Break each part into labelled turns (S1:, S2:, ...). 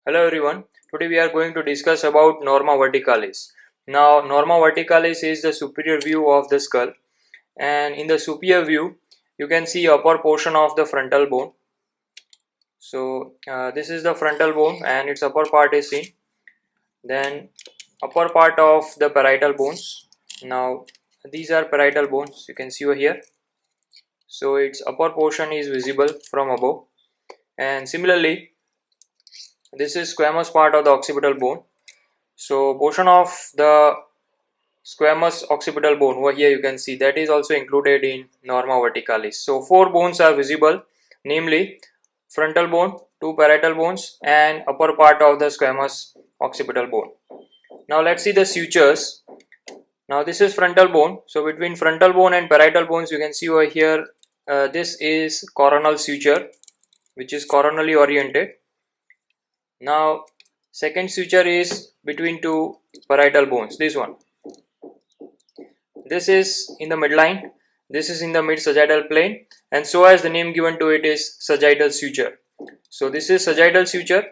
S1: Hello everyone. Today we are going to discuss about norma verticalis. Now norma verticalis is the superior view of the skull, and in the superior view you can see upper portion of the frontal bone. So this is the frontal bone and its upper part is seen. Then upper part of the parietal bones. Now these are parietal bones, you can see over here. So its upper portion is visible from above, and similarly this is squamous part of the occipital bone. So portion of the squamous occipital bone over here you can see that is also included in norma verticalis. So four bones are visible, namely frontal bone, two parietal bones and upper part of the squamous occipital bone. Now let's see the sutures. Now this is frontal bone. So between frontal bone and parietal bones you can see over here this is coronal suture, which is coronally oriented. Now second suture is between two parietal bones, this one. This is in the midline, this is in the mid sagittal plane, and so as the name given to it is sagittal suture. So this is sagittal suture,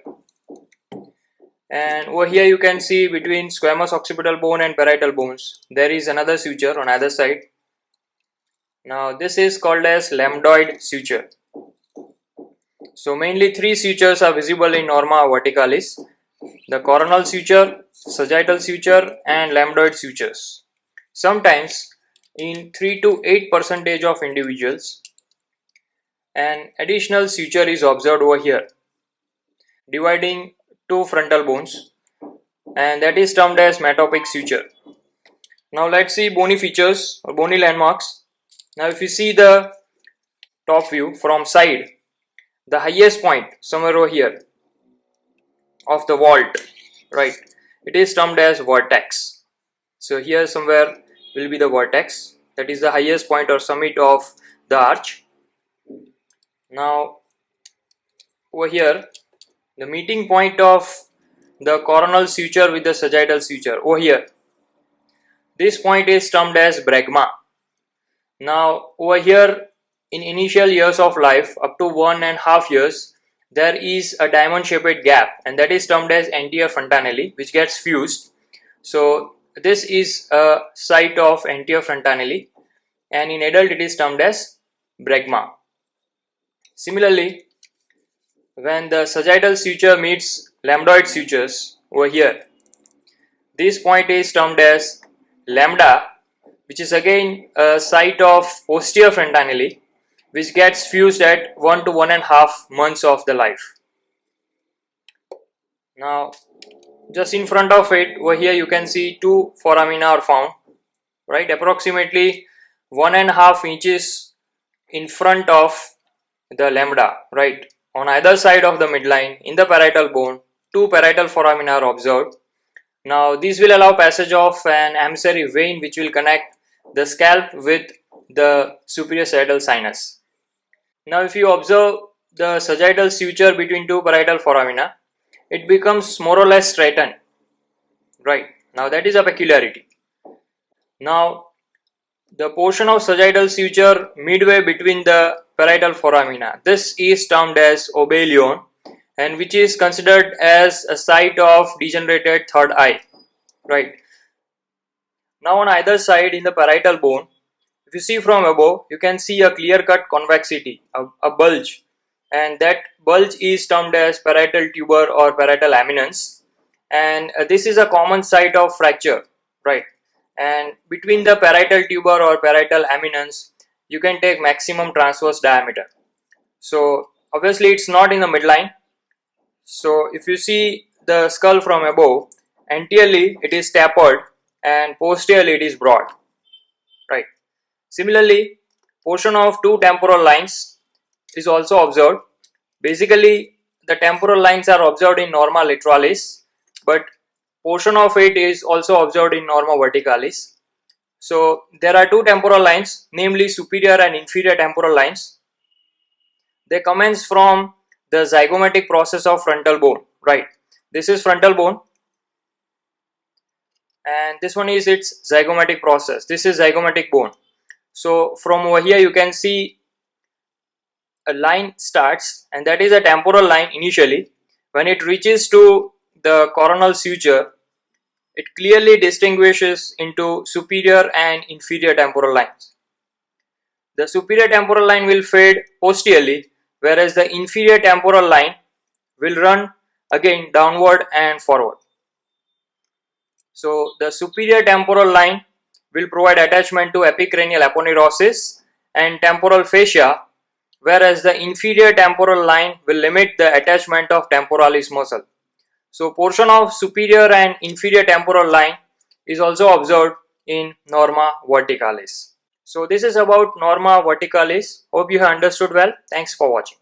S1: and over here you can see between squamous occipital bone and parietal bones there is another suture on either side. Now this is called as lambdoid suture. So mainly three sutures are visible in norma verticalis: the coronal suture, sagittal suture and lambdoid sutures. Sometimes in 3 to 8% of individuals an additional suture is observed over here dividing two frontal bones, and that is termed as metopic suture. Now let's see bony features or bony landmarks. Now if you see the top view from side, the highest point somewhere over here of the vault, right, it is termed as vertex. So here somewhere will be the vertex, that is the highest point or summit of the arch. Now over here the meeting point of the coronal suture with the sagittal suture, over here this point is termed as bregma. Now over here in initial years of life up to 1.5 years there is a diamond shaped gap, and that is termed as anterior fontanelle, which gets fused. So this is a site of anterior fontanelle, and in adult it is termed as bregma. Similarly, when the sagittal suture meets lambdoid sutures over here, this point is termed as lambda, which is again a site of posterior fontanelle, which gets fused at 1 to 1.5 months of the life. Now just in front of it over here you can see two foramina are found, right, approximately 1.5 inches in front of the lambda, right, on either side of the midline. In the parietal bone two parietal foramina are observed. Now these will allow passage of an emissary vein which will connect the scalp with the superior sagittal sinus. Now if you observe the sagittal suture between two parietal foramina, it becomes more or less straightened, right. Now that is a peculiarity. Now the portion of sagittal suture midway between the parietal foramina, this is termed as obelion, and which is considered as a site of degenerated third eye, right. Now on either side in the parietal bone, if you see from above, you can see a clear-cut convexity, a bulge, and that bulge is termed as parietal tuber or parietal eminence, and this is a common site of fracture, right. And between the parietal tuber or parietal eminence, you can take maximum transverse diameter. So obviously it's not in the midline. So if you see the skull from above, anteriorly it is tapered and posteriorly it is broad, right. Similarly, portion of two temporal lines is also observed. Basically the temporal lines are observed in norma lateralis, but portion of it is also observed in norma verticalis. So there are two temporal lines, namely superior and inferior temporal lines. They commence from the zygomatic process of frontal bone, right. This is frontal bone and this one is its zygomatic process. This is zygomatic bone. So from over here you can see a line starts, and that is a temporal line initially, When it reaches to the coronal suture, it clearly distinguishes into superior and inferior temporal lines. The superior temporal line will fade posteriorly, whereas the inferior temporal line will run again downward and forward. So the superior temporal line will provide attachment to epicranial aponeurosis and temporal fascia, whereas the inferior temporal line will limit the attachment of temporalis muscle. So portion of superior and inferior temporal line is also observed in norma verticalis. So this is about norma verticalis. Hope you have understood well. Thanks for watching.